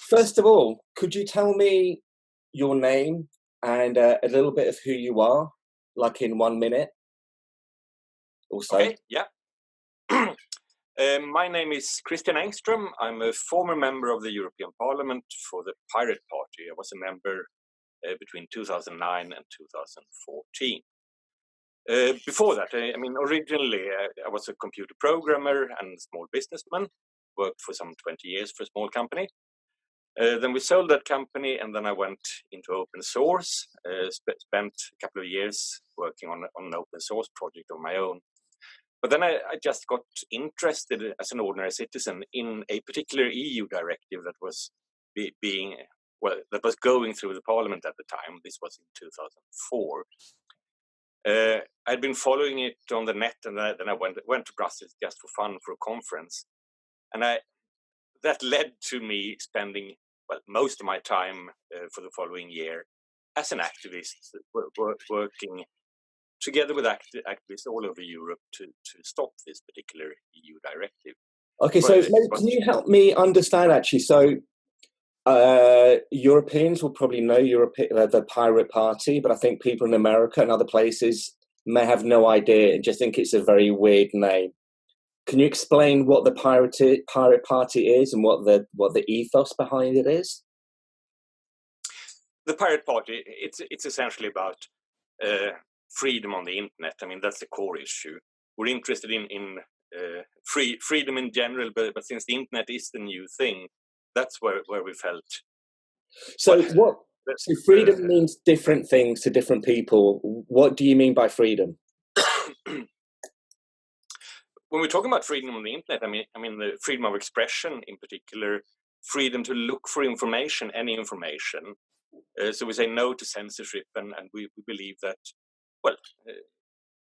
First of all, could you tell me your name and a little bit of who you are, like in 1 minute or so? Okay, yeah. My name is Christian Engstrom. I'm a former member of the European Parliament for the Pirate Party. I was a member between 2009 and 2014. Before that, originally I was a computer programmer and a small businessman, worked for some 20 years for a small company. Then we sold that company, and then I went into open source, spent a couple of years working on an open source project of my own. But then I just got interested as an ordinary citizen in a particular EU directive that was that was going through the parliament at the time. This was in 2004. I'd been following it on the net, and then I went to Brussels just for fun for a conference, and that led to me spending most of my time for the following year as an activist, working together with activists all over Europe to stop this particular EU directive. Okay, so can you help me understand, actually? So Europeans will probably know the Pirate Party, but I think people in America and other places may have no idea and just think it's a very weird name. Can you explain what the Pirate Party is and what the ethos behind it is? The Pirate Party, it's essentially about freedom on the internet. I mean, that's the core issue. We're interested in freedom in general, but since the internet is the new thing, that's where we felt. So So freedom means different things to different people. What do you mean by freedom? When we're talking about freedom on the internet, I mean the freedom of expression, in particular, freedom to look for information, any information. So we say no to censorship, and we believe that,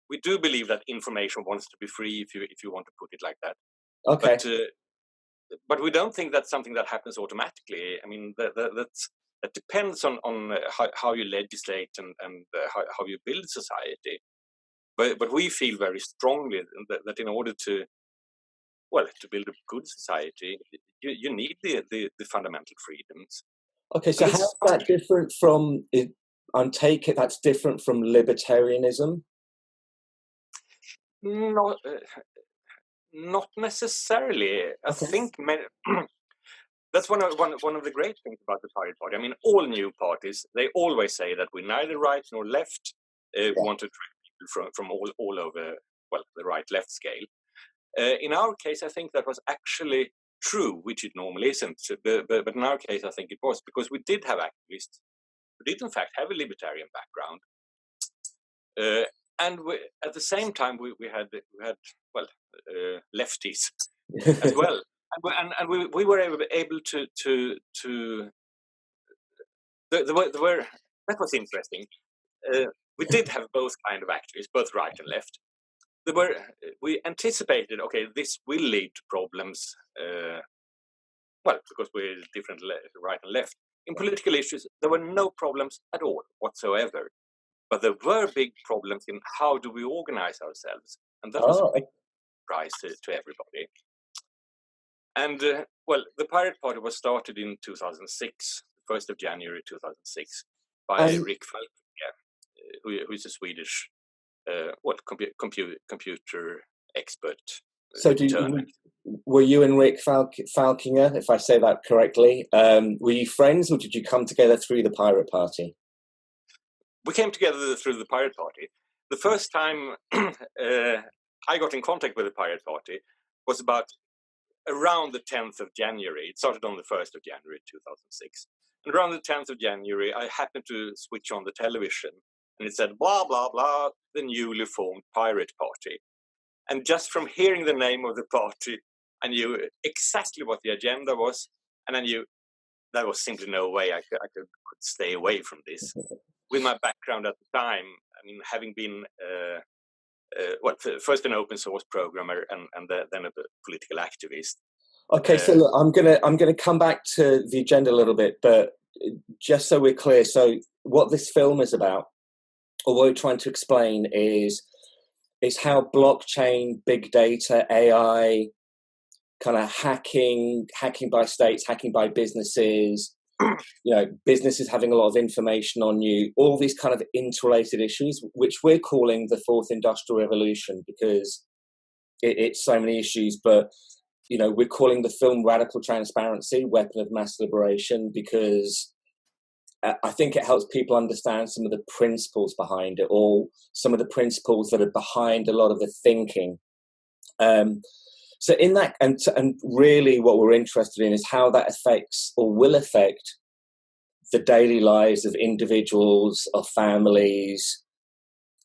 we do believe that information wants to be free, if you want to put it like that. Okay. But we don't think that's something that happens automatically. I mean, that depends on how you legislate and how you build society. But we feel very strongly that in order to build a good society, you need the fundamental freedoms. Okay, so how's that different from, take it that's different from libertarianism? No, not necessarily. I think that's one of the great things about the Pirate Party. I mean, all new parties, they always say that we're neither right nor left. We want to attract people from all over, the right-left scale. In our case, I think that was actually true, which it normally isn't. But in our case, I think it was, because we did have activists who did, in fact, have a libertarian background. And at the same time, we had lefties as well. And we were able to that was interesting. We did have both kind of activists, both right and left. We anticipated, okay, this will lead to problems, because we're different right and left. In political issues, there were no problems at all whatsoever. But there were big problems in how do we organize ourselves. And that was a big surprise to everybody. And, the Pirate Party was started in 2006, 1st of January 2006, by Rick Falkinger, who is a Swedish computer expert. So were you and Rick Falkinger, if I say that correctly, were you friends, or did you come together through the Pirate Party? We came together through the Pirate Party. The first time I got in contact with the Pirate Party was about around the 10th of January. It started on the 1st of January 2006. And around the 10th of January, I happened to switch on the television, and it said, blah, blah, blah, the newly formed Pirate Party. And just from hearing the name of the party, I knew exactly what the agenda was, and I knew there was simply no way I could stay away from this. With my background at the time, I mean, having been first an open source programmer and then a political activist. Okay, so look, I'm gonna come back to the agenda a little bit, but just so we're clear, so what this film is about, or what we're trying to explain, is how blockchain, big data, AI kind of hacking by states, hacking by businesses, businesses having a lot of information on you, all these kind of interrelated issues, which we're calling the fourth industrial revolution, because it's so many issues. But, we're calling the film Radical Transparency, Weapon of Mass Liberation, because I think it helps people understand some of the principles behind it, or some of the principles that are behind a lot of the thinking. So in that, and really what we're interested in is how that affects or will affect the daily lives of individuals, of families,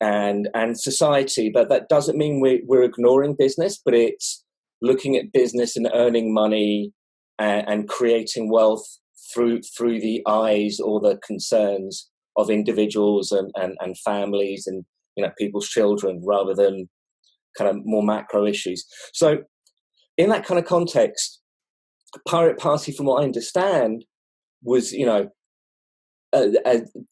and society. But that doesn't mean we're ignoring business, but it's looking at business and earning money and creating wealth through the eyes or the concerns of individuals and families and people's children, rather than kind of more macro issues. So in that kind of context, Pirate Party, from what I understand, was kind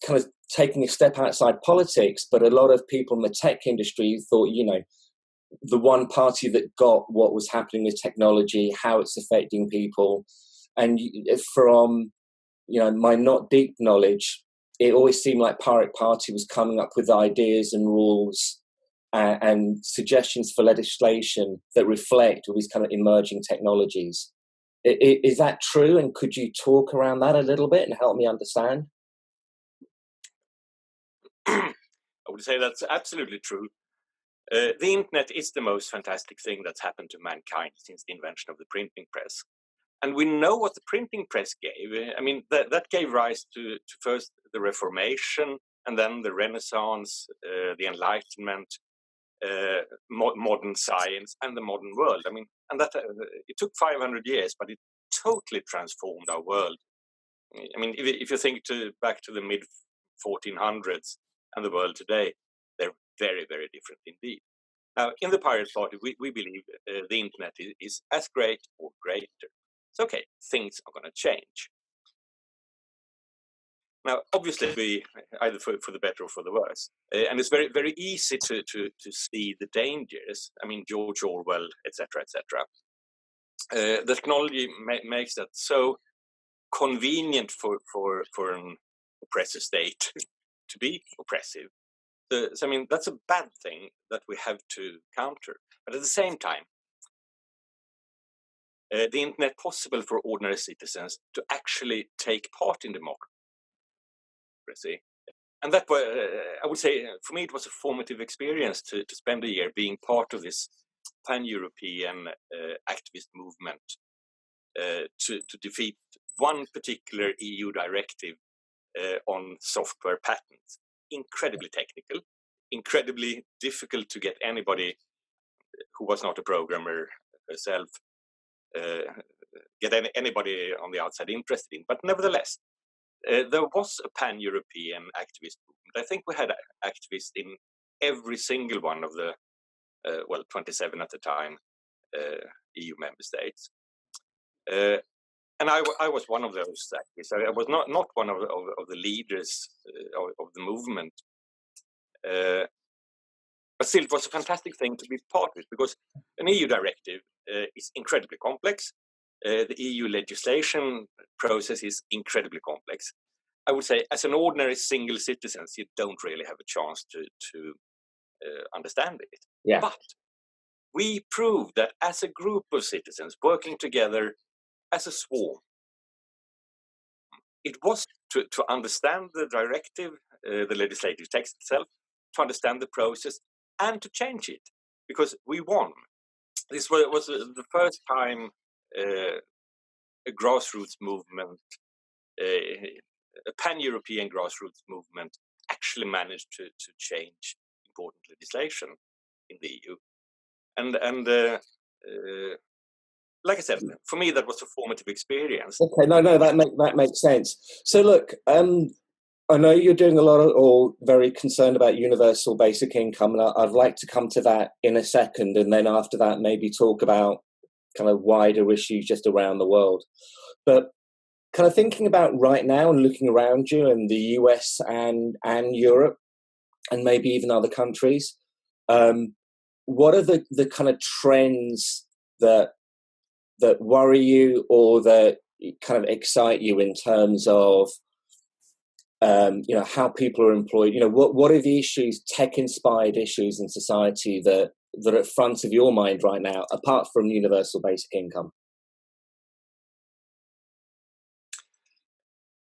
of taking a step outside politics, but a lot of people in the tech industry thought, the one party that got what was happening with technology, how it's affecting people. And from, my not deep knowledge, it always seemed like Pirate Party was coming up with ideas and rules and suggestions for legislation that reflect all these kind of emerging technologies. Is that true? And could you talk around that a little bit and help me understand? I would say that's absolutely true. The internet is the most fantastic thing that's happened to mankind since the invention of the printing press. And we know what the printing press gave. I mean, that gave rise to first the Reformation, and then the Renaissance, the Enlightenment, modern science, and the modern world. I mean, and that it took 500 years, but it totally transformed our world. I mean, if you think back to the mid 1400s and the world today, they're very, very different indeed. Now, in the Pirate Party, we believe the internet is as great or greater. It's okay, things are going to change. Now, obviously, either for the better or for the worse. And it's very, very easy to see the dangers. I mean, George Orwell, etc., etc. The technology makes that so convenient for an oppressive state to be oppressive. So, I mean, that's a bad thing that we have to counter. But at the same time, the internet possible for ordinary citizens to actually take part in democracy. And that, I would say, for me, it was a formative experience to spend a year being part of this pan-European activist movement to defeat one particular EU directive on software patents. Incredibly technical, incredibly difficult to get anybody who was not a programmer herself, get anybody on the outside interested in. But nevertheless, there was a pan-European activist movement. I think we had activists in every single one of the, 27 at the time, EU member states. And I was one of those activists. I was not one of the leaders of the movement. But still, it was a fantastic thing to be part of it, because an EU directive is incredibly complex. The EU legislation process is incredibly complex. I would say, as an ordinary single citizen, you don't really have a chance to understand it. Yeah. But we proved that as a group of citizens working together as a swarm, it was to understand the directive, the legislative text itself, to understand the process, and to change it, because we won. This was the first time a grassroots movement, a pan-European grassroots movement, actually managed to change important legislation in the EU. And like I said, for me, that was a formative experience. Okay, no, that makes sense. So look, I know you're doing a lot of, or very concerned about universal basic income, and I'd like to come to that in a second, and then after that, maybe talk about kind of wider issues just around the world. But kind of thinking about right now and looking around you in the US and Europe, and maybe even other countries, what are the kind of trends that that worry you or that kind of excite you in terms of how people are employed? What are the issues, tech-inspired issues in society that are at front of your mind right now, apart from universal basic income?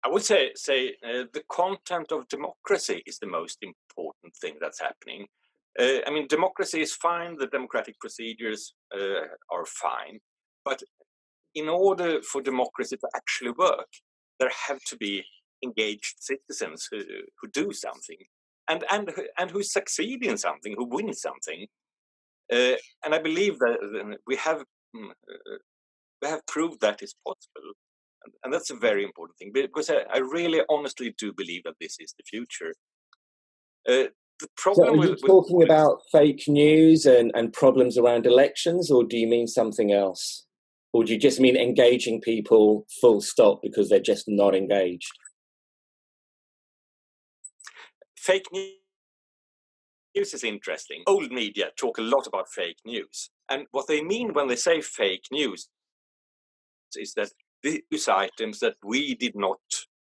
I would say the content of democracy is the most important thing that's happening. Democracy is fine, the democratic procedures are fine, but in order for democracy to actually work, there have to be engaged citizens who do something and who succeed in something, who win something. And I believe that we have proved that is possible. And that's a very important thing, because I really honestly do believe that this is the future. The problem are you talking about fake news and problems around elections, or do you mean something else? Or do you just mean engaging people full stop because they're just not engaged? Fake news is interesting. Old media talk a lot about fake news. And what they mean when they say fake news is that these items that we did not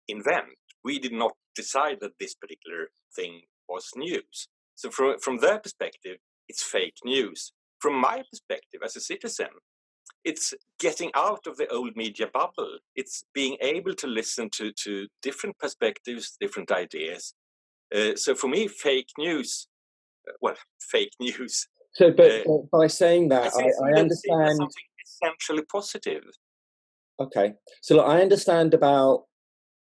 invent. We did not decide that this particular thing was news. So from their perspective, it's fake news. From my perspective as a citizen, it's getting out of the old media bubble. It's being able to listen to different perspectives, different ideas. So for me, fake news. So, but by saying that, I understand something essentially positive. Okay, so look, I understand about,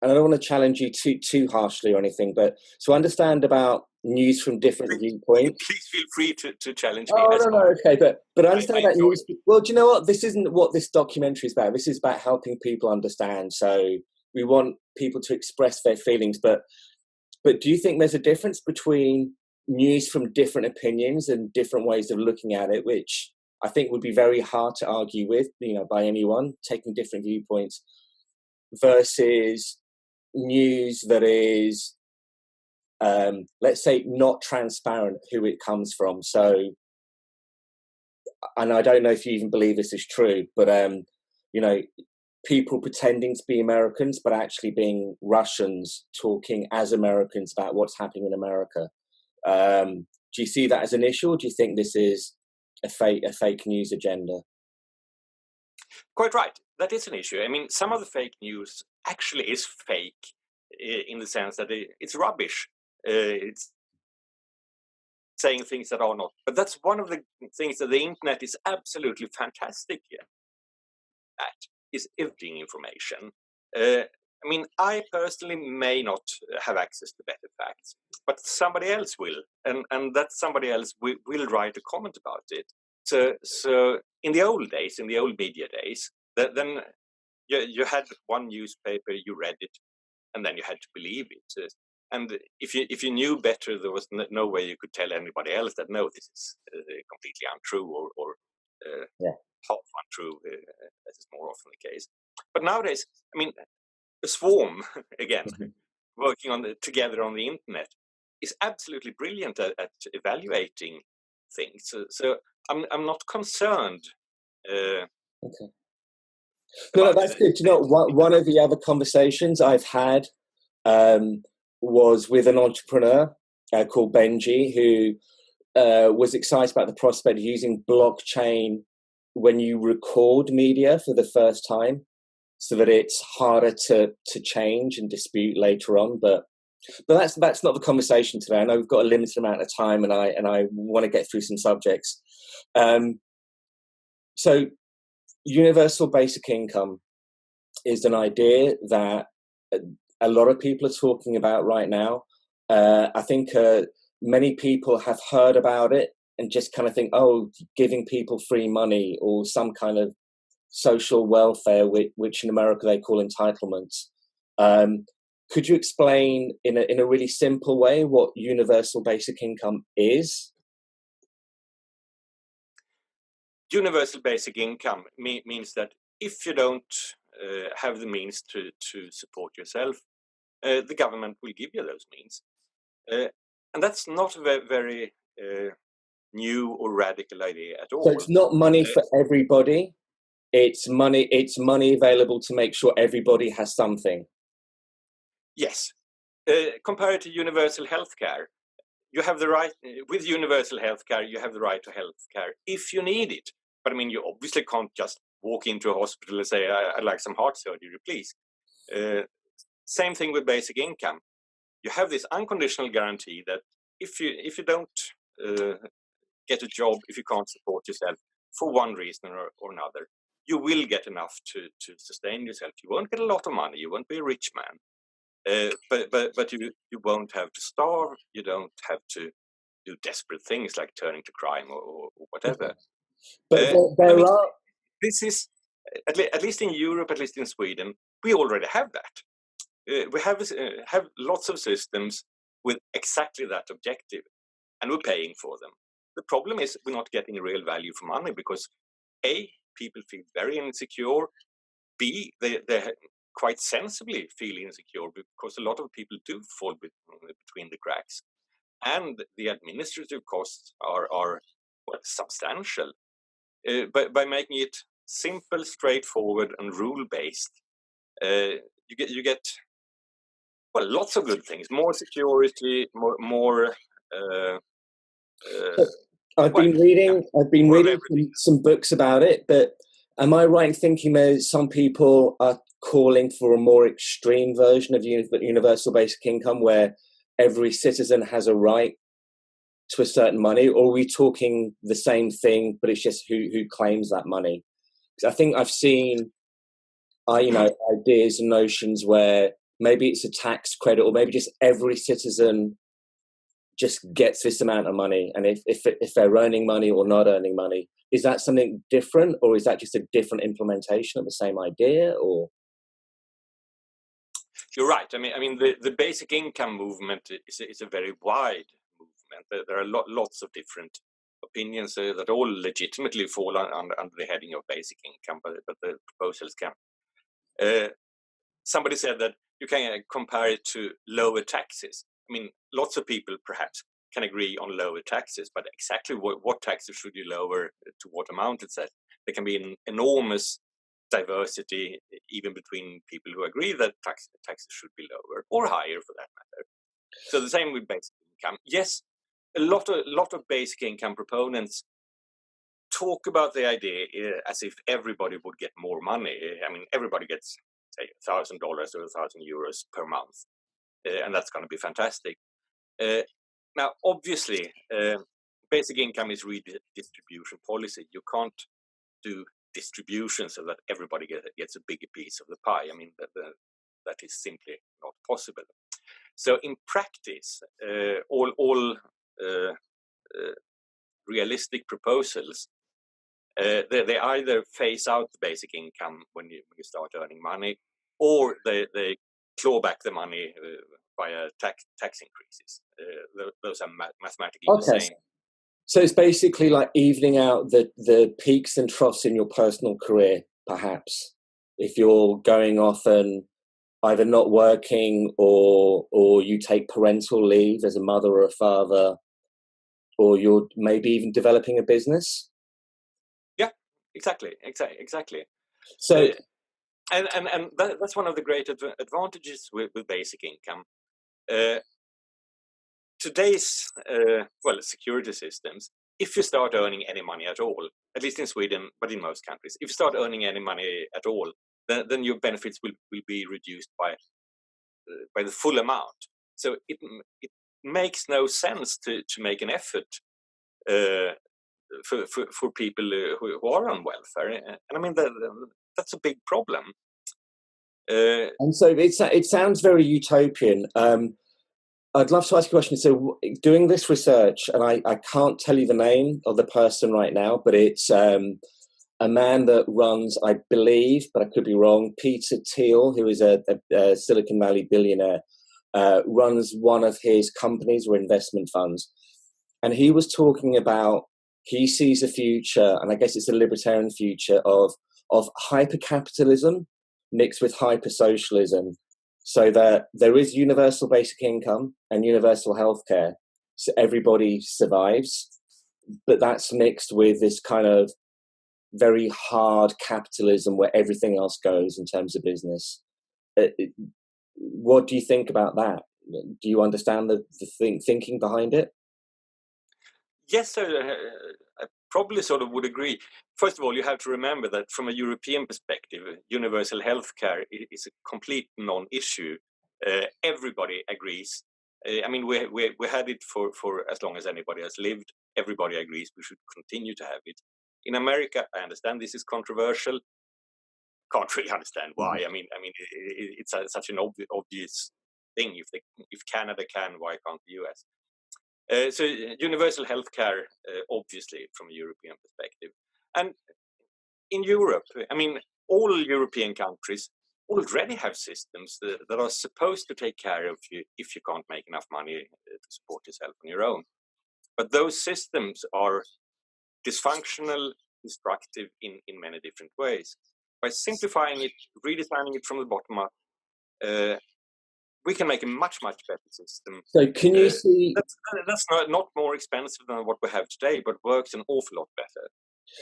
and I don't want to challenge you too harshly or anything, but so I understand about news from different viewpoints. Please feel free to challenge me. Oh, no, okay, but I understand about news. Well, do you know what? This isn't what this documentary is about. This is about helping people understand. So we want people to express their feelings, but do you think there's a difference between news from different opinions and different ways of looking at it, which I think would be very hard to argue with, by anyone, taking different viewpoints, versus news that is, let's say, not transparent who it comes from. So, and I don't know if you even believe this is true, but, people pretending to be Americans, but actually being Russians talking as Americans about what's happening in America. Do you see that as an issue, or do you think this is a fake news agenda? Quite right. That is an issue. Some of the fake news actually is fake in the sense that it's rubbish. It's saying things that are not. But that's one of the things that the internet is absolutely fantastic at, is editing information. I personally may not have access to better facts, but somebody else will, and that somebody else will write a comment about it. So in the old days, in the old media days, then you had one newspaper, you read it, and then you had to believe it. And if you knew better, there was no way you could tell anybody else that no, this is completely untrue or half untrue, as is more often the case. But nowadays, a swarm again, working together on the internet is absolutely brilliant at evaluating things. So I'm not concerned. Okay. No, that's good. One of the other conversations I've had was with an entrepreneur called Benji, who was excited about the prospect of using blockchain when you record media for the first time, so that it's harder to change and dispute later on. But that's not the conversation today. I know we've got a limited amount of time, and I want to get through some subjects. So universal basic income is an idea that a lot of people are talking about right now. I think many people have heard about it and just kind of think, oh, giving people free money or some kind of social welfare, which in America they call entitlements. Could you explain in a really simple way what universal basic income is? Universal basic income means that if you don't have the means to support yourself, the government will give you those means. And that's not a very new or radical idea at all. So it's not money for everybody. it's money available to make sure everybody has something. Yes. Compared to universal healthcare, you have the right, with universal healthcare, you have the right to healthcare if you need it. But I mean, you obviously can't just walk into a hospital and say, I'd like some heart surgery, please. Same thing with basic income. You have this unconditional guarantee that if you don't get a job, if you can't support yourself for one reason or another, you will get enough to sustain yourself. You won't get a lot of money. You won't be a rich man. But you won't have to starve. You don't have to do desperate things like turning to crime or whatever. But there are. This is at least in Europe, at least in Sweden, we already have that. We have lots of systems with exactly that objective, and we're paying for them. The problem is we're not getting real value for money because A, people feel very insecure. B, they quite sensibly feel insecure because a lot of people do fall between the cracks, and the administrative costs are well, substantial. But by making it simple, straightforward, and rule-based, you get well, lots of good things: more security, more. I've been reading some books about it, but am I right in thinking that some people are calling for a more extreme version of universal basic income where every citizen has a right to a certain money, or are we talking the same thing, but it's just who claims that money? Because I think I've seen, ideas and notions where maybe it's a tax credit, or maybe just every citizen just gets this amount of money, and if they're earning money or not earning money, is that something different, or is that just a different implementation of the same idea? Or you're right. I mean, the basic income movement is a very wide movement. There are lots of different opinions that all legitimately fall under the heading of basic income, but the proposals can. Somebody said that you can compare it to lower taxes. I mean, lots of people perhaps can agree on lower taxes, but exactly what taxes should you lower, to what amount, etc. There can be an enormous diversity even between people who agree that taxes should be lower or higher for that matter. So the same with basic income. Yes, a lot of basic income proponents talk about the idea as if everybody would get more money. I mean, everybody gets, say, $1,000 or €1,000 per month, and that's going to be fantastic. Now, obviously, basic income is redistribution policy. You can't do distribution so that everybody gets a bigger piece of the pie. I mean, that is simply not possible. So in practice, all realistic proposals, they either phase out the basic income when you start earning money, or they claw back the money via tax increases. Those are mathematically the same. So it's basically like evening out the peaks and troughs in your personal career, perhaps. If you're going off and either not working or you take parental leave as a mother or a father, or you're maybe even developing a business. Yeah, exactly. So, and that's one of the great advantages with basic income. Today's security systems, if you start earning any money at all, at least in Sweden, but in most countries, if you start earning any money at all, then your benefits will be reduced by the full amount. So it makes no sense to make an effort for people who are on welfare, and I mean that's a big problem. And so it sounds very utopian. I'd love to ask you a question. So doing this research, and I can't tell you the name of the person right now, but it's a man that runs, I believe, but I could be wrong, Peter Thiel, who is a Silicon Valley billionaire, runs one of his companies or investment funds. And he was talking about, he sees a future, and I guess it's a libertarian future, of hyper-capitalism mixed with hyper-socialism, so that there is universal basic income and universal healthcare, so everybody survives, but that's mixed with this kind of very hard capitalism where everything else goes in terms of business. What do you think about that? Do you understand the thinking behind it? Yes, I probably sort of would agree. First of all, you have to remember that from a European perspective, universal healthcare is a complete non-issue. Everybody agrees. I mean, we had it for as long as anybody has lived. Everybody agrees we should continue to have it. In America, I understand this is controversial. Can't really understand why. Mm-hmm. It's such an obvious thing. If Canada can, why can't the US? So universal healthcare, obviously, from a European perspective. And in Europe, I mean, all European countries already have systems that are supposed to take care of you if you can't make enough money to support yourself on your own. But those systems are dysfunctional, destructive in many different ways. By simplifying it, redesigning it from the bottom up, we can make a much better system. So can you see... That's not more expensive than what we have today, but works an awful lot better.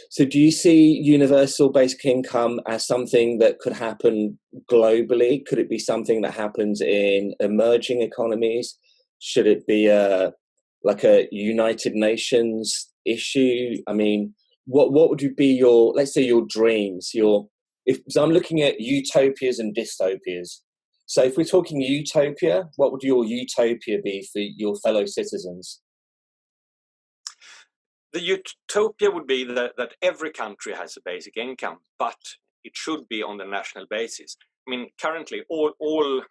So do you see universal basic income as something that could happen globally? Could it be something that happens in emerging economies? Should it be like a United Nations issue? I mean, what would be your, let's say, your dreams? So I'm looking at utopias and dystopias. So if we're talking utopia, what would your utopia be for your fellow citizens? The utopia would be that every country has a basic income, but it should be on the national basis. I mean, currently, all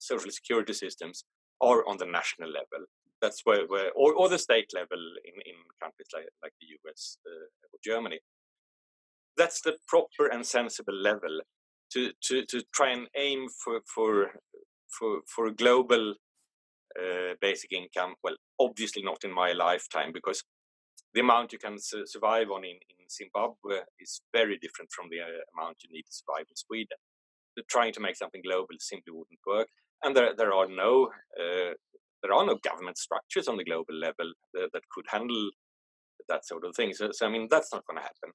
social security systems are on the national level. That's where or the state level in countries like the US or Germany. That's the proper and sensible level to try and aim for a global basic income. Well, obviously not in my lifetime, because the amount you can survive on in Zimbabwe is very different from the amount you need to survive in Sweden. So trying to make something global simply wouldn't work, and there are no government structures on the global level that could handle that sort of thing. So I mean, that's not going to happen.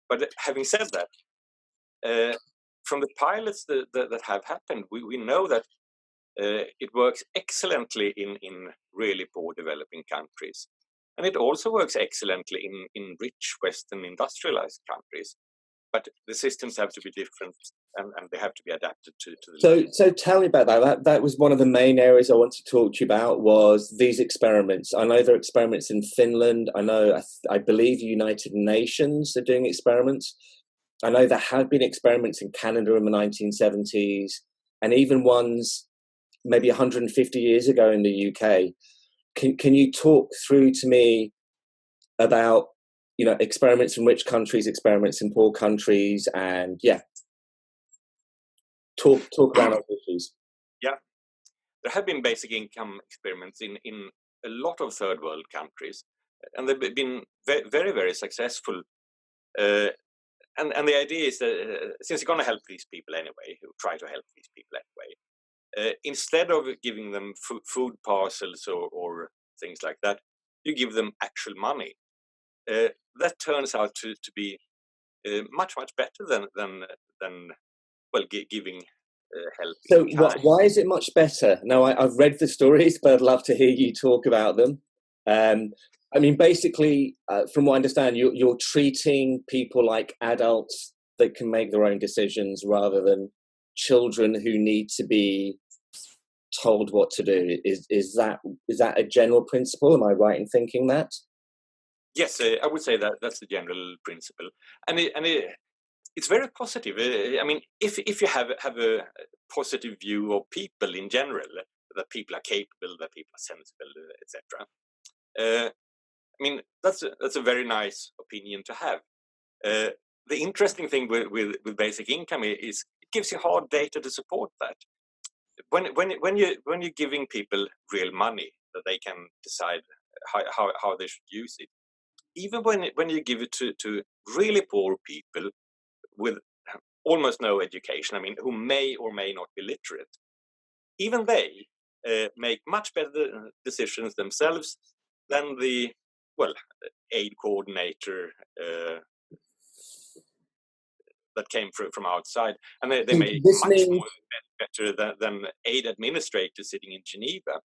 But having said that, from the pilots that have happened, we know that it works excellently in really poor developing countries. And it also works excellently in rich Western industrialized countries. But the systems have to be different, and they have to be adapted to the... So tell me about that. That was one of the main areas I wanted to talk to you about, was these experiments. I know there are experiments in Finland. I know, I believe United Nations are doing experiments. I know there have been experiments in Canada in the 1970s, and even ones maybe 150 years ago in the UK. Can you talk through to me about, you know, experiments in rich countries, experiments in poor countries, and talk about those issues? Yeah, there have been basic income experiments in a lot of third world countries, and they've been very, very successful. And the idea is that since you're going to help these people anyway, you try to help these people anyway. Instead of giving them food parcels or things like that, you give them actual money. That turns out to be much better than giving help. So why is it much better? Now, I've read the stories, but I'd love to hear you talk about them. I mean, basically, from what I understand, you're treating people like adults that can make their own decisions rather than children who need to be told what to do. Is that a general principle? Am I right in thinking that? Yes, I would say that's the general principle, and it's very positive. I mean, if you have a positive view of people in general, that people are capable, that people are sensible, etc. I mean, that's a very nice opinion to have. The interesting thing with basic income is it gives you hard data to support that. When you're giving people real money that they can decide how they should use it, even when you give it to really poor people with almost no education, I mean, who may or may not be literate, even they make much better decisions themselves than the aid coordinator that came from outside, and they make This much means, more better than aid administrators sitting in Geneva.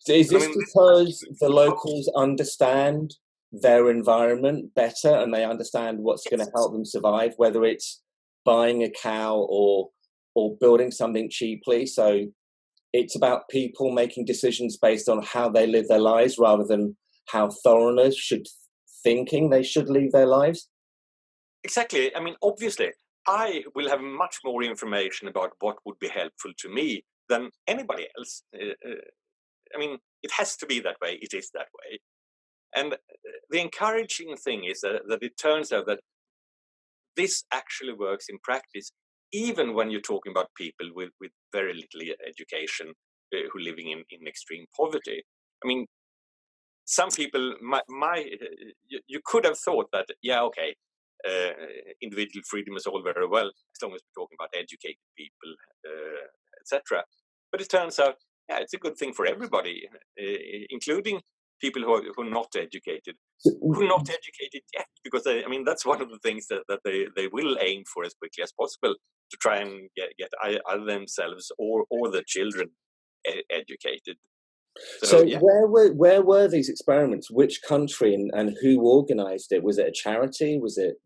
so is And I this mean, because the locals understand their environment better and they understand what's going to help them survive, whether it's buying a cow or building something cheaply? So it's about people making decisions based on how they live their lives rather than how foreigners should thinking they should live their lives. exactly. I mean, obviously, I will have much more information about what would be helpful to me than anybody else. I mean, it has to be that way. It is that way. And the encouraging thing is that it turns out that this actually works in practice, even when you're talking about people with very little education who are living in extreme poverty. I mean, some people, you could have thought that, yeah, okay, individual freedom is all very well as long as we're talking about educated people, etc. But it turns out, yeah, it's a good thing for everybody, including people who are not educated, who are not educated yet, because I mean that's one of the things that they will aim for as quickly as possible, to try and get either themselves or their children educated. So Yeah. where were these experiments? Which country and who organized it? Was it a charity? Was it?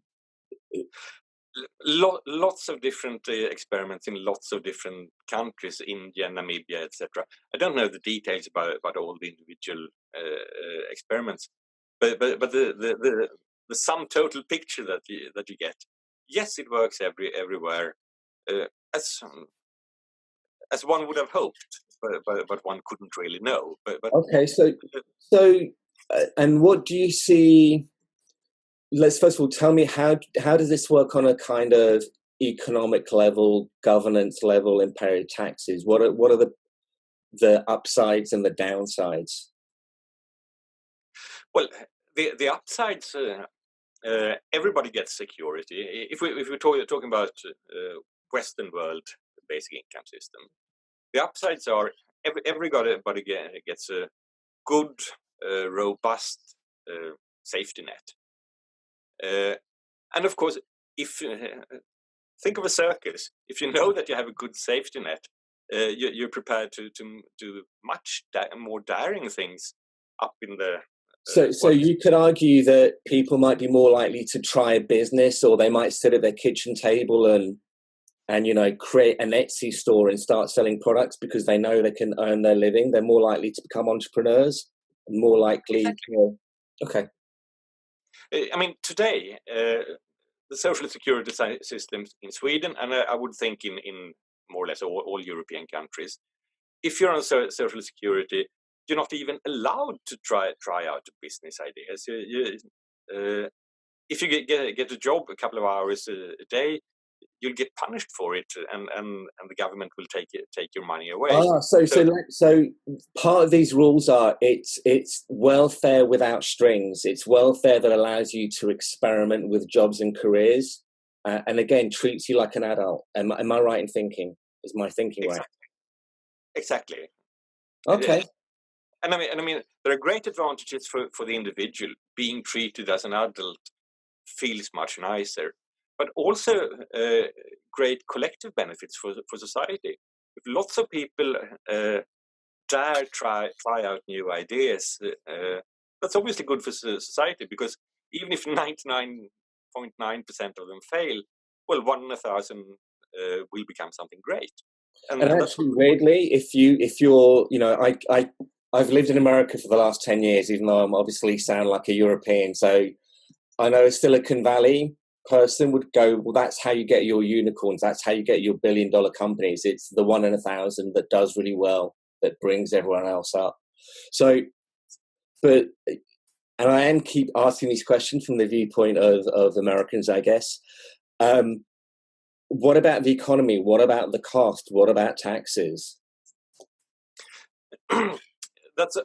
Lots of different experiments in lots of different countries, India, Namibia, etc. I don't know the details about all the individual experiments, but the sum total picture that you get, yes, it works everywhere, uh, as as one would have hoped, but one couldn't really know. But yeah. Okay, so and what do you see? Let's first of all tell me how does this work on a kind of economic level, governance level, and pay taxes? What are the upsides and the downsides? Well, the upsides. Everybody gets security. If we're talking about Western world basic income system, the upsides are everybody gets a good, robust safety net. And of course, if think of a circus, if you know that you have a good safety net, you're prepared to do much more daring things up in the. So you could argue that people might be more likely to try a business, or they might sit at their kitchen table and create an Etsy store and start selling products because they know they can earn their living. They're more likely to become entrepreneurs and more likely. Exactly. Okay. I mean, today, the social security systems in Sweden, and I would think in more or less all European countries, if you're on social security, you're not even allowed to try out business ideas. If you get a job a couple of hours a day, you'll get punished for it, and the government will take your money away. So part of these rules are it's welfare without strings. It's welfare that allows you to experiment with jobs and careers, and again treats you like an adult. Am I right in thinking? Is my thinking exactly. right? Exactly. Okay. And I mean, there are great advantages for the individual. Being treated as an adult feels much nicer, but also great collective benefits for society. If lots of people dare try out new ideas, that's obviously good for society, because even if 99.9% of them fail, well, 1 in 1,000 will become something great. And that's actually, weirdly, if you're, I've lived in America for the last 10 years, even though I'm obviously sound like a European. So I know a Silicon Valley person would go, well, that's how you get your unicorns. That's how you get your billion-dollar companies. It's the 1 in 1,000 that does really well, that brings everyone else up. So, and I am keep asking these questions from the viewpoint of Americans, I guess. What about the economy? What about the cost? What about taxes? That's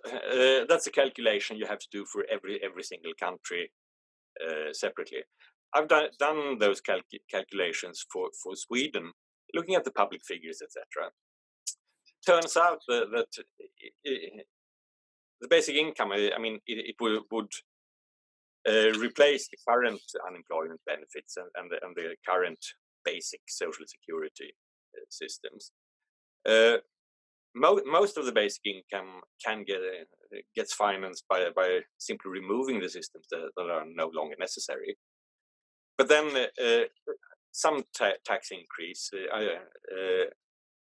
a calculation you have to do for every single country separately. I've done those calculations for Sweden, looking at the public figures, etc. Turns out that the basic income, I mean, it would replace the current unemployment benefits and the current basic social security systems. Most of the basic income gets financed by simply removing the systems that are no longer necessary. But then some tax increase,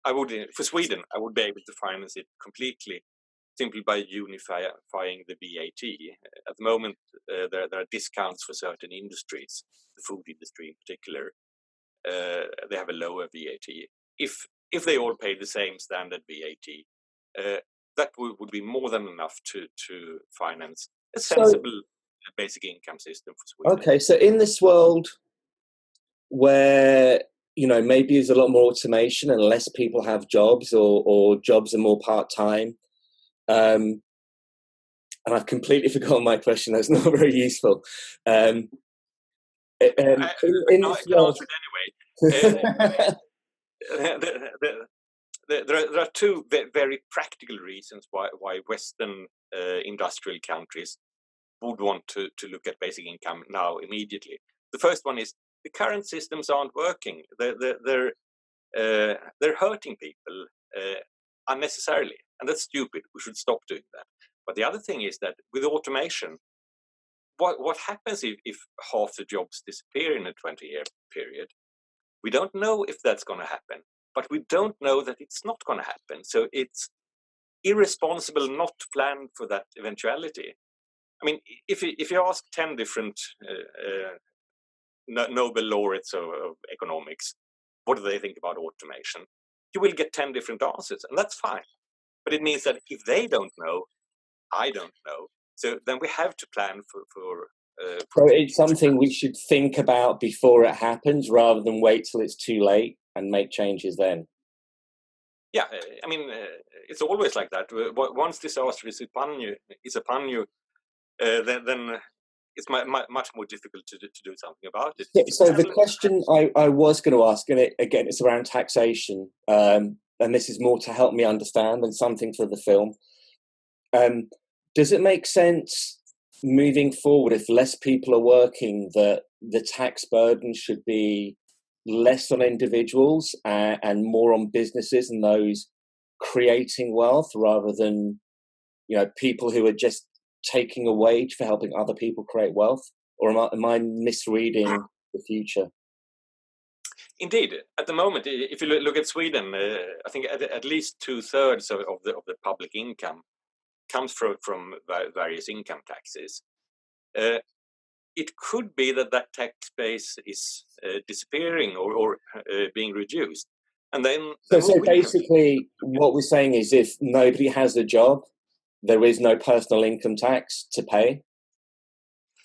I would, for Sweden, I would be able to finance it completely simply by unifying the VAT. At the moment, there are discounts for certain industries, the food industry in particular. They have a lower VAT. If they all pay the same standard VAT, that would be more than enough to finance a sensible basic income system for Sweden. Okay, so in this world where, you know, maybe there's a lot more automation and less people have jobs, or jobs are more part-time, and I've completely forgotten my question. That's not very useful. I can answer it anyway. There are two very practical reasons why Western industrial countries would want to look at basic income now immediately. The first one is the current systems aren't working. They're hurting people unnecessarily, and that's stupid. We should stop doing that. But the other thing is that with automation, what happens if half the jobs disappear in a 20-year period? We don't know if that's going to happen, but we don't know that it's not going to happen. So it's irresponsible not to plan for that eventuality. I mean, if you ask 10 different Nobel laureates of economics, what do they think about automation? You will get 10 different answers, and that's fine. But it means that if they don't know, I don't know. So then we have to plan for so it's something we should think about before it happens, rather than wait till it's too late and make changes then. Yeah, I mean, it's always like that. Once disaster is upon you, then it's much more difficult to do something about it. So the question I was going to ask, and again, it's around taxation, and this is more to help me understand than something for the film. Does it make sense moving forward, if less people are working, that the tax burden should be less on individuals and more on businesses and those creating wealth, rather than, you know, people who are just taking a wage for helping other people create wealth? Or am I misreading the future? Indeed, at the moment, if you look at Sweden, I think at least 2/3 of the public income comes from various income taxes. It could be that tax base is disappearing or being reduced, and then so basically, what we're saying is, if nobody has a job, there is no personal income tax to pay.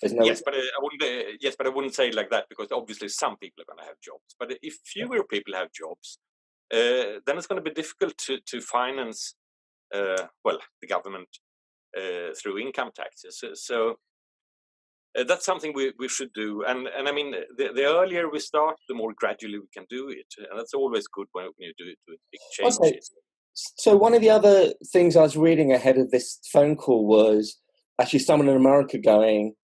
Yes, but I wouldn't say it like that, because obviously some people are going to have jobs. But if fewer people have jobs, then it's going to be difficult to finance the government through income taxes. So that's something we should do. And I mean, the earlier we start, the more gradually we can do it. And that's always good when you do big changes. Okay. So one of the other things I was reading ahead of this phone call was actually someone in America going,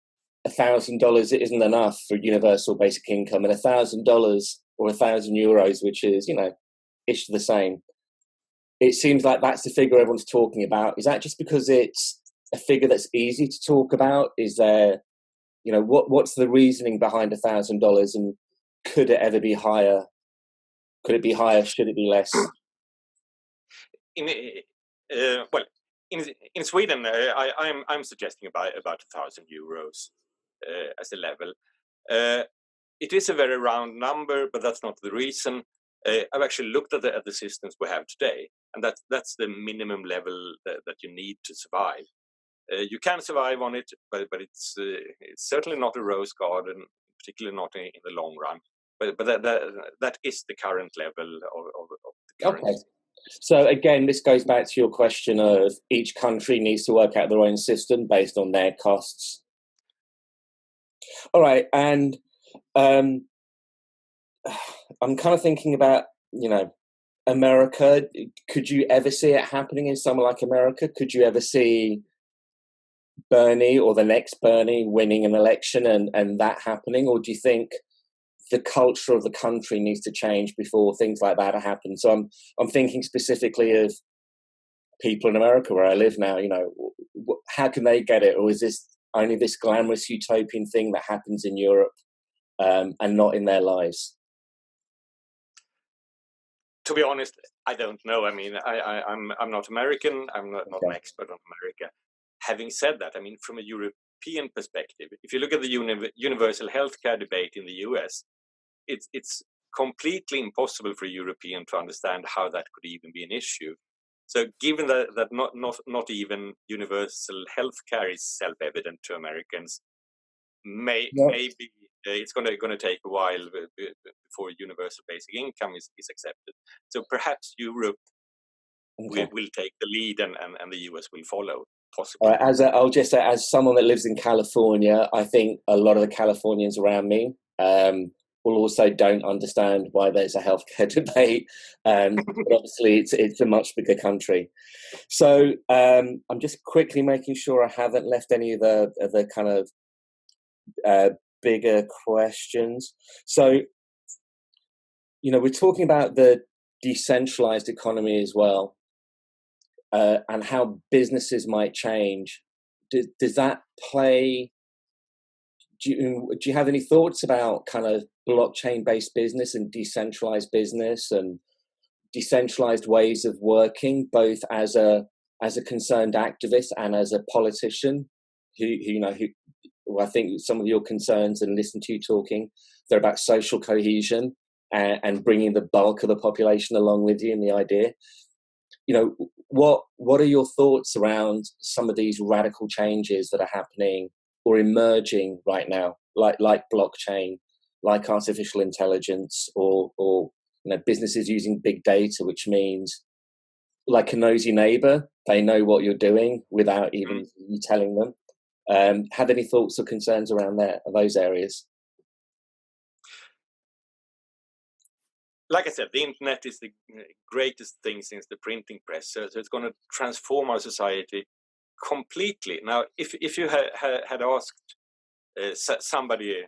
$1,000 it isn't enough for universal basic income, and $1,000 or €1,000, which is, you know, ish the same. It seems like that's the figure everyone's talking about. Is that just because it's a figure that's easy to talk about? Is there, you know, what's the reasoning behind $1,000, and could it ever be higher? Could it be higher? Should it be less? In Sweden, I'm suggesting about €1,000 as a level. It is a very round number, but that's not the reason. I've actually looked at the systems we have today, and that's the minimum level that you need to survive. You can survive on it, but it's certainly not a rose garden, particularly not in the long run. But that is the current level of the current. Okay. So again, this goes back to your question of each country needs to work out their own system based on their costs. All right, and I'm kind of thinking about, you know, America. Could you ever see it happening in somewhere like America? Could you ever see Bernie or the next Bernie winning an election and that happening, or do you think the culture of the country needs to change before things like that happen? So I'm thinking specifically of people in America where I live now. How can they get it, or is this only this glamorous utopian thing that happens in Europe and not in their lives? To be honest, I don't know. I mean, I'm not American. I'm not an expert on America. Having said that, I mean, from a European perspective, if you look at the universal healthcare debate in the US, it's completely impossible for a European to understand how that could even be an issue. So, given that not even universal healthcare is self-evident to Americans, maybe it's going to take a while before universal basic income is accepted. So perhaps Europe will take the lead and the US will follow, possibly. I'll just say, as someone that lives in California, I think a lot of the Californians around me will also don't understand why there's a healthcare debate. But obviously, it's a much bigger country. So I'm just quickly making sure I haven't left any of the kind of bigger questions. So, we're talking about the decentralized economy as well, and how businesses might change. Does that play? Do you have any thoughts about kind of blockchain-based business and decentralized business and decentralized ways of working, both as a concerned activist and as a politician who I think some of your concerns, and listen to you talking, they're about social cohesion and bringing the bulk of the population along with you in the idea. What are your thoughts around some of these radical changes that are happening or emerging right now, like blockchain, like artificial intelligence, or businesses using big data, which means, like a nosy neighbor, they know what you're doing without even you telling them. Have any thoughts or concerns around those areas? Like I said, the internet is the greatest thing since the printing press. So it's going to transform our society completely. Now, if you had asked somebody,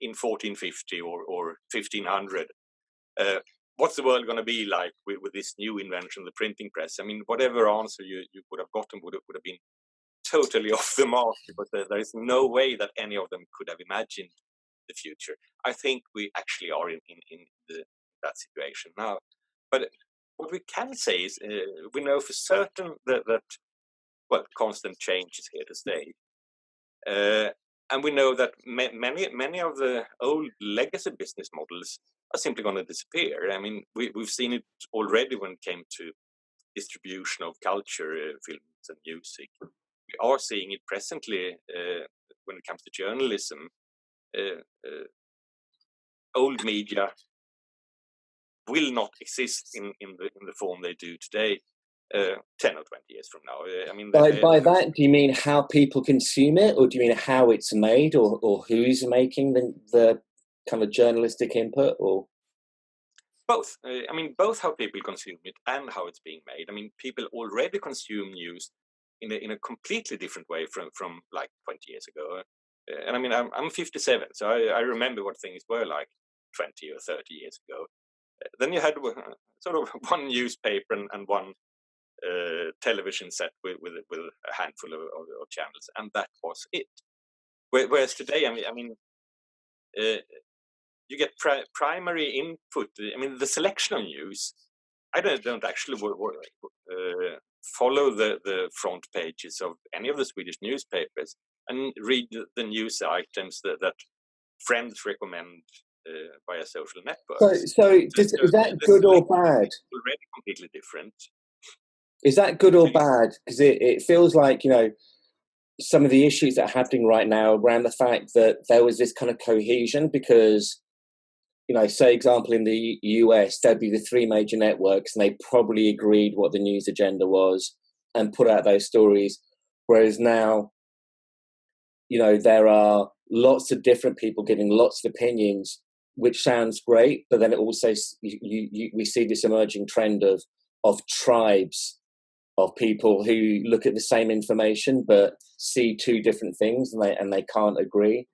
in 1450 or 1500, what's the world going to be like with this new invention, the printing press? I mean, whatever answer you would have gotten would have been totally off the mark, because there is no way that any of them could have imagined the future. I think we actually are in that situation now. But what we can say is we know for certain that constant change is here to stay. And we know that many of the old legacy business models are simply going to disappear. I mean, we've seen it already when it came to distribution of culture, films and music. We are seeing it presently when it comes to journalism. Old media will not exist in the form they do today 10 or 20 years from now. I mean, by that, do you mean how people consume it, or do you mean how it's made, or who's making the kind of journalistic input, or both? I mean, both how people consume it and how it's being made. I mean, people already consume news in a completely different way from like 20 years ago. And I mean, I'm 57, so I remember what things were like 20 or 30 years ago. Then you had sort of one newspaper and one television set with a handful of channels, and that was it. Whereas today, I mean, you get primary input. I mean, the selection of news. I don't actually follow the front pages of any of the Swedish newspapers and read the news items that friends recommend via social networks. So is that good or bad? Already completely different. Is that good or bad? Because it feels like, some of the issues that are happening right now around the fact that there was this kind of cohesion, because, say example in the US, there'd be the three major networks and they probably agreed what the news agenda was and put out those stories. Whereas now, there are lots of different people giving lots of opinions, which sounds great, but then it also we see this emerging trend of tribes of people who look at the same information but see two different things, and they can't agree.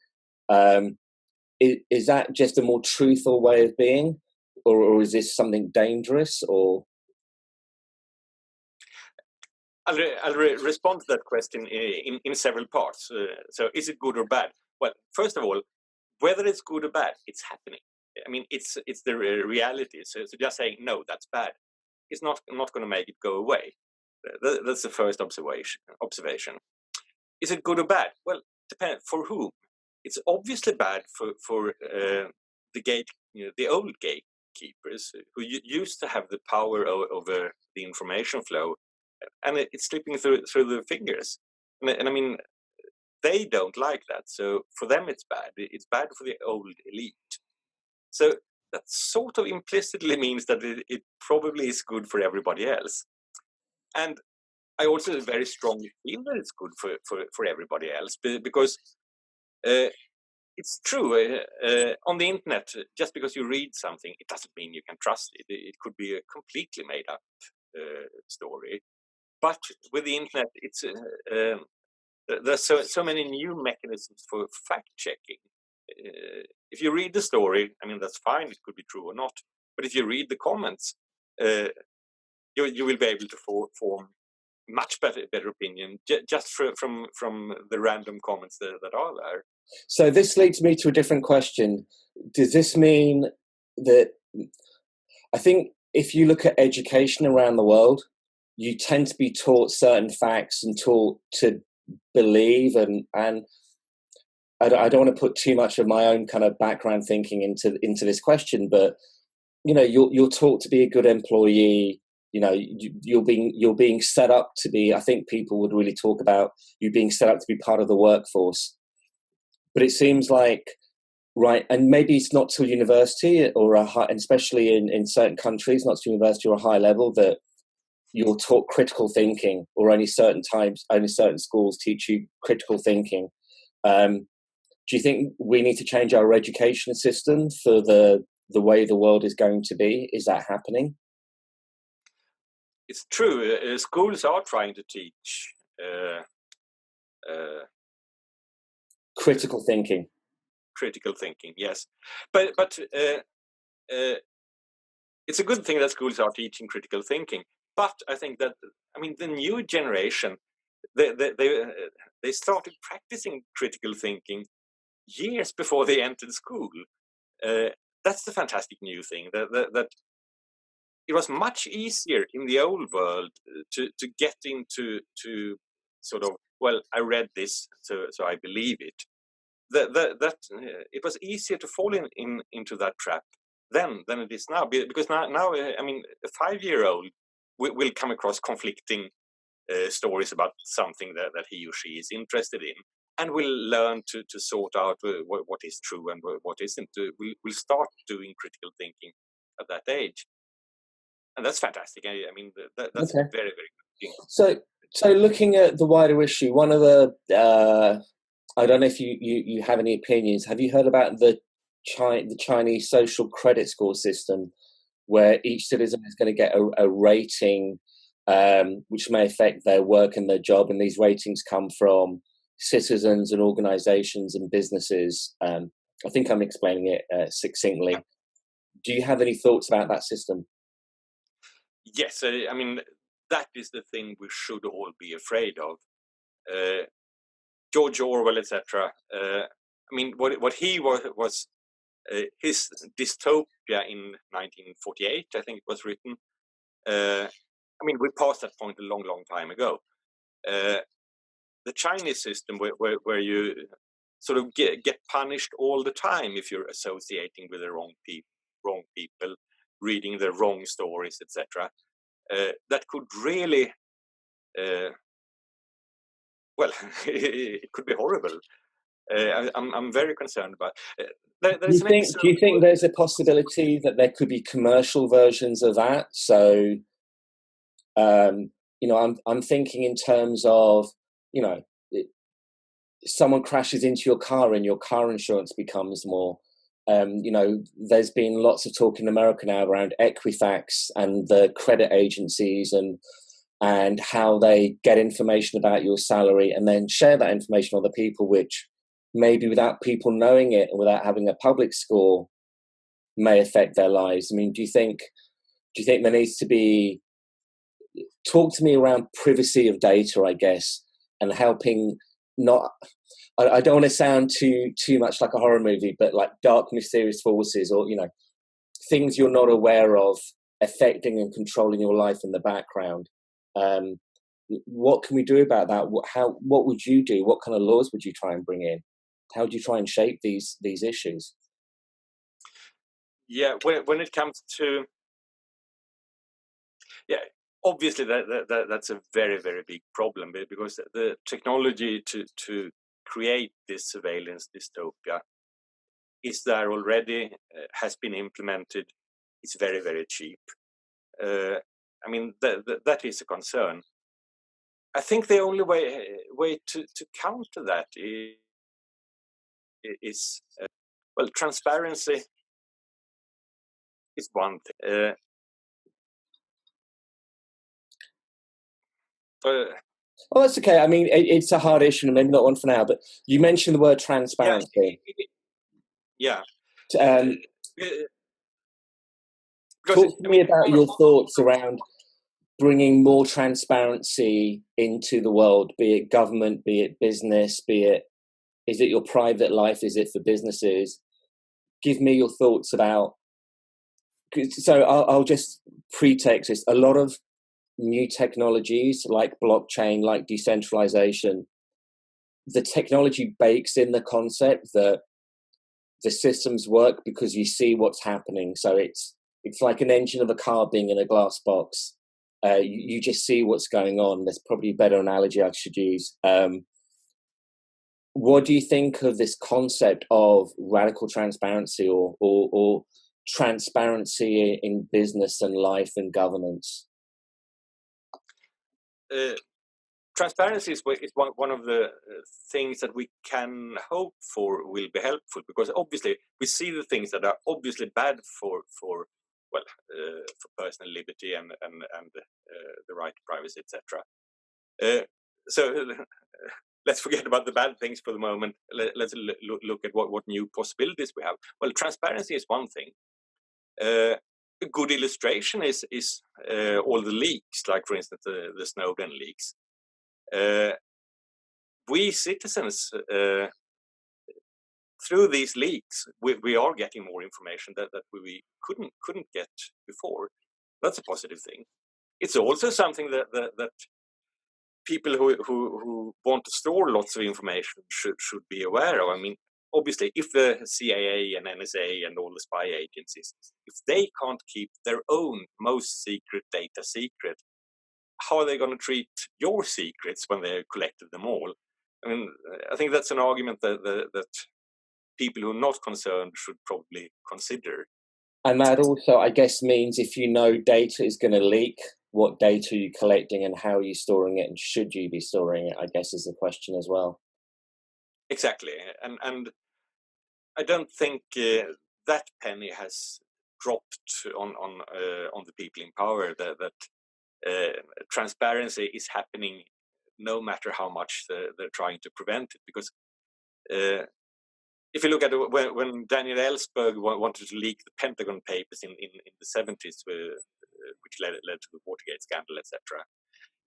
Is that just a more truthful way of being, or is this something dangerous? Or I'll respond to that question in several parts. So, is it good or bad? Well, first of all, whether it's good or bad, it's happening. I mean, it's the reality. So just saying no, that's bad, is not going to make it go away. That's the first observation. Is it good or bad? Well, depends for whom. It's obviously bad for the old gatekeepers who used to have the power over the information flow, and it's slipping through the fingers. And I mean, they don't like that. So for them, it's bad. It's bad for the old elite. So that sort of implicitly means that it probably is good for everybody else. And I also very strongly feel that it's good for everybody else, because it's true. On the internet, just because you read something, it doesn't mean you can trust it. It could be a completely made up story. But with the internet, it's there's so many new mechanisms for fact checking. If you read the story, I mean, that's fine. It could be true or not. But if you read the comments, you will be able to form much better opinion just from the random comments that are there. So this leads me to a different question. Does this mean that, I think if you look at education around the world, you tend to be taught certain facts and taught to believe, and I don't want to put too much of my own kind of background thinking into this question, but you know, you're taught to be a good employee. You know, you're being set up to be. I think people would really talk about you being set up to be part of the workforce. But it seems like, right, and maybe it's not till university or and especially in certain countries, not to university or a high level, that you're taught critical thinking, or only certain schools teach you critical thinking. Do you think we need to change our education system for the way the world is going to be? Is that happening? It's true. Schools are trying to teach critical thinking. Critical thinking, yes, but it's a good thing that schools are teaching critical thinking. But I think that, I mean, the new generation, they started practicing critical thinking years before they entered school. That's the fantastic new thing, that it was much easier in the old world to get into sort of, well, I read this, so I believe it. That it was easier to fall into that trap then than it is now, because now I mean, a 5-year-old will come across conflicting stories about something that he or she is interested in, and will learn to sort out what is true and what isn't. We'll start doing critical thinking at that age, and that's fantastic. I mean, that's Okay. very, very good thing. So looking at the wider issue, one of the I don't know if you have any opinions. Have you heard about the Chinese social credit score system, where each citizen is going to get a rating, which may affect their work and their job, and these ratings come from citizens and organizations and businesses? I think I'm explaining it succinctly. Do you have any thoughts about that system? Yes, I mean, that is the thing we should all be afraid of. George Orwell, etc. I mean, what he was his Dystopia in 1948, I think it was written. I mean, we passed that point a long, long time ago. The Chinese system, where you sort of get punished all the time if you're associating with the wrong people, reading the wrong stories, etc. That could really, well, it could be horrible. I'm very concerned about. Do you think there's a possibility that there could be commercial versions of that? So, you know, I'm thinking in terms of, you know, someone crashes into your car and your car insurance becomes more. You know, there's been lots of talk in America now around Equifax and the credit agencies, and and how they get information about your salary and then share that information with other people, which maybe without people knowing it and without having a public score may affect their lives. I mean, do you think there needs to be, talk to me around privacy of data, I guess, and helping not, I don't want to sound too much like a horror movie, but like dark, mysterious forces or, things you're not aware of affecting and controlling your life in the background. What can we do about that? What would you do? What kind of laws would you try and bring in? How do you try and shape these issues? Yeah, when it comes to, obviously that's a very, very big problem, because the technology to create this surveillance dystopia is there already, has been implemented. It's very, very cheap. I mean, that is a concern. I think the only way to counter that is transparency is one thing. Oh, that's okay. I mean, it's a hard issue, and maybe not one for now. But you mentioned the word transparency. Yeah. Talk to me about your thoughts around bringing more transparency into the world, be it government, be it business, is it your private life, is it for businesses? Give me your thoughts about. So I'll just pretext this. A lot of new technologies like blockchain, like decentralization, the technology bakes in the concept that the systems work because you see what's happening. So it's like an engine of a car being in a glass box. You just see what's going on. There's probably a better analogy I should use. What do you think of this concept of radical transparency or transparency in business and life and governance? Transparency is one of the things that we can hope for will be helpful, because obviously we see the things that are obviously bad for personal liberty and the right to privacy, etc. So let's forget about the bad things for the moment. Let's look at what new possibilities we have. Well, transparency is one thing. A good illustration is all the leaks, like for instance the Snowden leaks. We citizens, through these leaks, we are getting more information that we couldn't get before. That's a positive thing. It's also something that people who want to store lots of information should be aware of. I mean, obviously, if the CIA and NSA and all the spy agencies, if they can't keep their own most secret data secret, how are they going to treat your secrets when they've collected them all? I mean, I think that's an argument that people who are not concerned should probably consider. And that also, I guess, means if you know data is going to leak, what data are you collecting and how are you storing it, and should you be storing it, I guess, is the question as well. Exactly. And I don't think that penny has dropped on the people in power, that transparency is happening no matter how much they're trying to prevent it. Because if you look at when Daniel Ellsberg wanted to leak the Pentagon Papers in the 70s, which led to the Watergate scandal, etc.,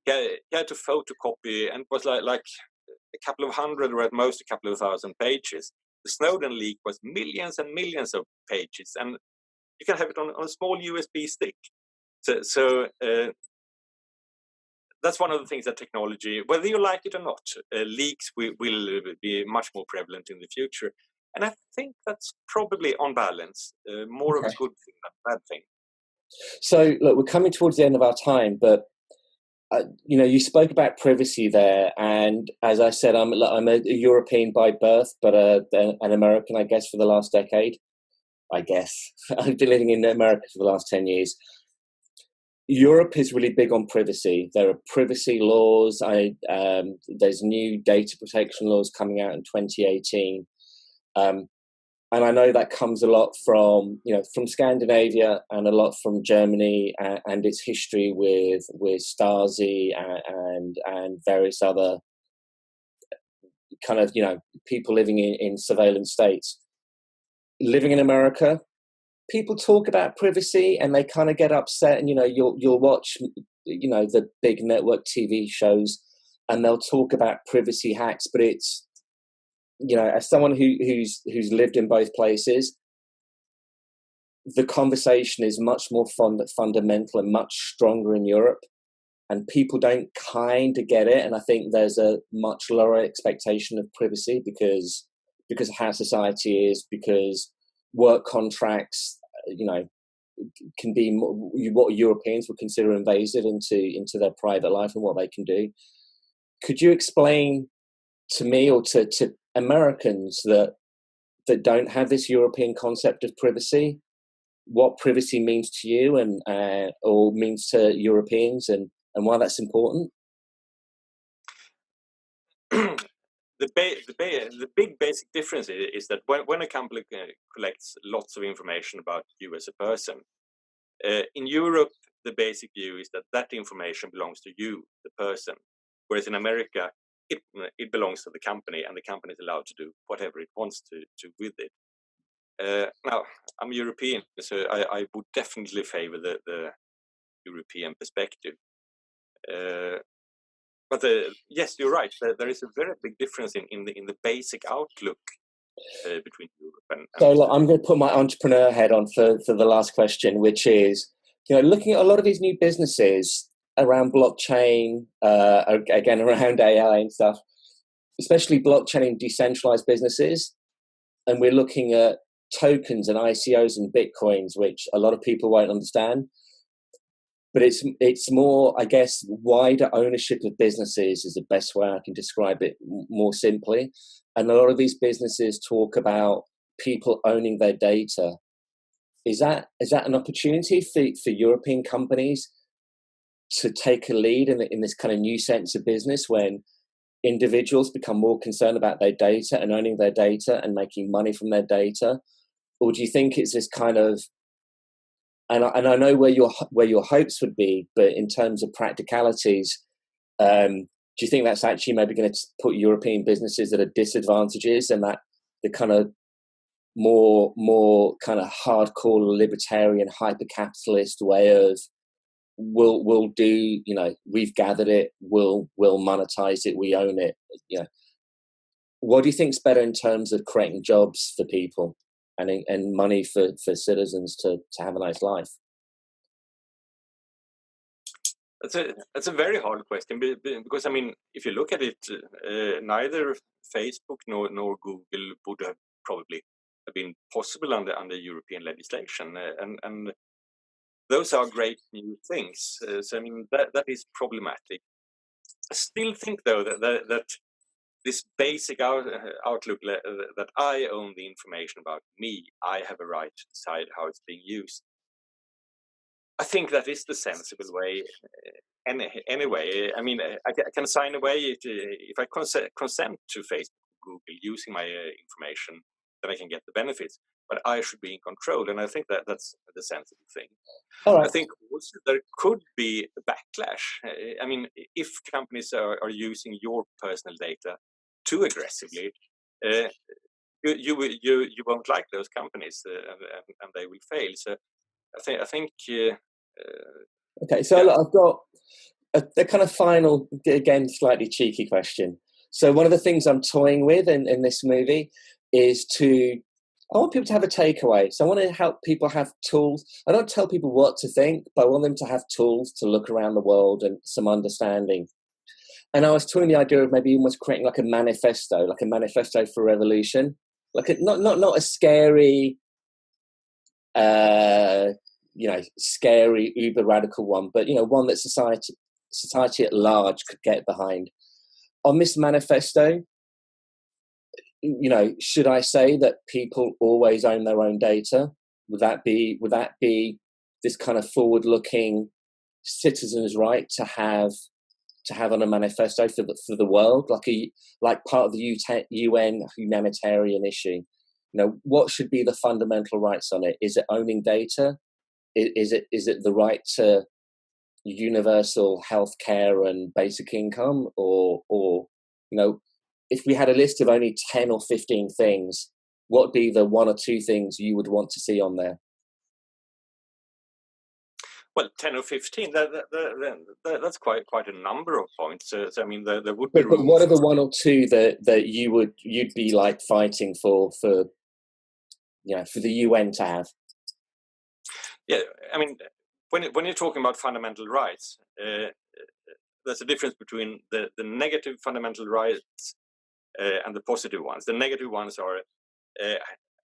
he had to photocopy, and it was like a couple of hundred or at most a couple of thousand pages. The Snowden leak was millions and millions of pages, and you can have it on a small USB stick. So that's one of the things that technology, whether you like it or not, leaks will be much more prevalent in the future. And I think that's probably, on balance, more of a good thing than a bad thing. So, look, we're coming towards the end of our time, but you spoke about privacy there, and as I said, I'm a European by birth, but an American, I guess, for the last decade. I guess I've been living in America for the last 10 years. Europe is really big on privacy. There are privacy laws. There's new data protection laws coming out in 2018. and I know that comes a lot from, from Scandinavia and a lot from Germany and its history with Stasi and various other kind of, people living in surveillance states. Living in America, people talk about privacy and they kind of get upset, and you'll watch the big network TV shows and they'll talk about privacy hacks, but it's, as someone who's lived in both places, the conversation is much more fundamental and much stronger in Europe, and people don't kind of get it. And I think there's a much lower expectation of privacy because of how society is, because work contracts, can be what Europeans would consider invasive into their private life and what they can do. Could you explain to me or to Americans that don't have this European concept of privacy, what privacy means to you and or means to Europeans, and why that's important? The big basic difference is that when a company collects lots of information about you as a person, in Europe, the basic view is that information belongs to you, the person, whereas in America, it belongs to the company, and the company is allowed to do whatever it wants to with it. Now, I'm European, so I would definitely favor the European perspective. But yes, you're right. There is a very big difference in the basic outlook between Europe and. So look, I'm going to put my entrepreneur head on for the last question, which is, looking at a lot of these new businesses around blockchain, again around AI and stuff, especially blockchain and decentralized businesses, and we're looking at tokens and ICOs and bitcoins, which a lot of people won't understand. But it's more, I guess, wider ownership of businesses is the best way I can describe it more simply. And a lot of these businesses talk about people owning their data. Is that an opportunity for European companies to take a lead in this kind of new sense of business, when individuals become more concerned about their data and owning their data and making money from their data? Or do you think it's this kind of, and I know where your hopes would be, but in terms of practicalities, do you think that's actually maybe going to put European businesses at a disadvantages, and that the kind of more kind of hardcore libertarian hyper-capitalist way of we'll do, we've gathered it, we'll monetize it, we own it, what do you think's better in terms of creating jobs for people and money for citizens to have a nice life? That's a very hard question, because I mean, if you look at it, neither Facebook nor Google would have probably been possible under European legislation, and those are great new things. So I mean, that is problematic. I still think, though, that this basic outlook that I own the information about me, I have a right to decide how it's being used. I think that is the sensible way. Anyway, I mean, I can sign away if I consent to Facebook, Google using my information, then I can get the benefits. But I should be in control, and I think that's the sensible thing. All right. I think also there could be a backlash. I mean, if companies are using your personal data too aggressively, you won't like those companies, and they will fail. So I think. Okay, so yeah. I've got a kind of final, again, slightly cheeky question. So one of the things I'm toying with in this movie is I want people to have a takeaway. So I want to help people have tools. I don't tell people what to think, but I want them to have tools to look around the world and some understanding. And I was toying the idea of maybe almost creating like a manifesto for revolution, like not a scary, scary uber radical one, but one that society at large could get behind. On this manifesto, should I say that people always own their own data? Would that be this kind of forward-looking citizens' right to have on a manifesto for the world, like part of the UN humanitarian issue? what should be the fundamental rights on it? Is it owning data? Is it the right to universal health care and basic income? Or if we had a list of only 10 or 15 things, what would be the 1 or 2 things you would want to see on there? Well, 10 or 15, that's quite a number of points. So I mean, there would be room. But what are the 1 or 2 that you'd be like fighting for the UN to have? Yeah, I mean, when you're talking about fundamental rights, there's a difference between the negative fundamental rights and the positive ones. The negative ones are,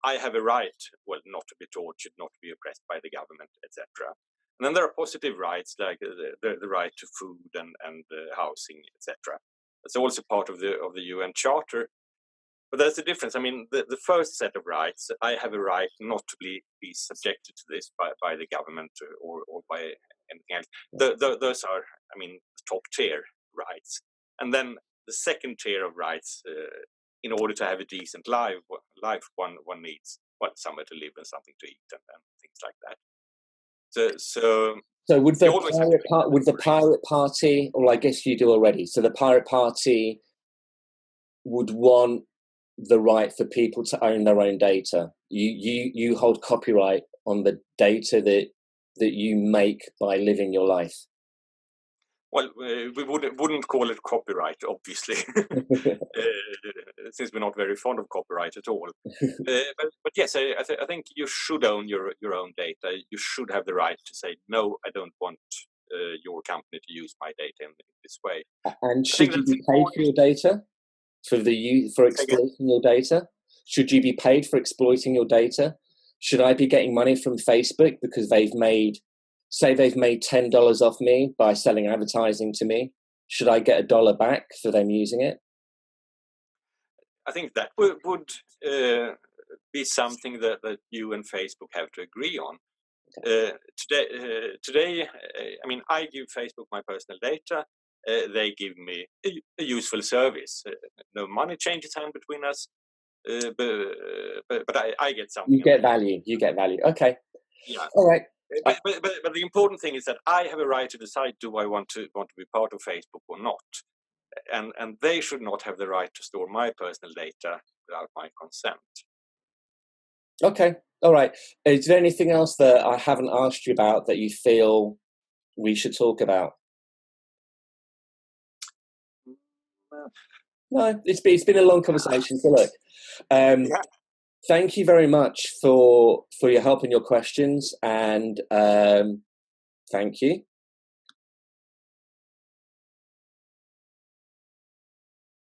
I have a right, well, not to be tortured, not to be oppressed by the government, etc. And then there are positive rights like the right to food and housing, etc. That's also part of the UN Charter. But there's a difference. I mean, the first set of rights, I have a right not to be subjected to this by the government or by anything else. Those are, I mean, top tier rights. And then the second tier of rights, in order to have a decent life one needs somewhere to live and something to eat and things like that. So would the Pirate Party, or I guess you do already, so the Pirate Party would want the right for people to own their own data. You hold copyright on the data that you make by living your life. Well, we wouldn't call it copyright, obviously, since we're not very fond of copyright at all. But yes, I think you should own your own data. You should have the right to say, no, I don't want your company to use my data in this way. And should you be paid for your data? For exploiting your data? Should you be paid for exploiting your data? Should I be getting money from Facebook because they've made $10 off me by selling advertising to me? Should I get $1 back for them using it? I think that would be something that you and Facebook have to agree on. Today, I mean, I give Facebook my personal data. They give me a useful service. No money changes hand between us, but I get something. You get value. You get value. Okay. Yeah. All right. But the important thing is that I have a right to decide: do I want to be part of Facebook or not? And they should not have the right to store my personal data without my consent. Okay. All right. Is there anything else that I haven't asked you about that you feel we should talk about? No, it's been a long conversation. So look, thank you very much for your help and your questions, and thank you.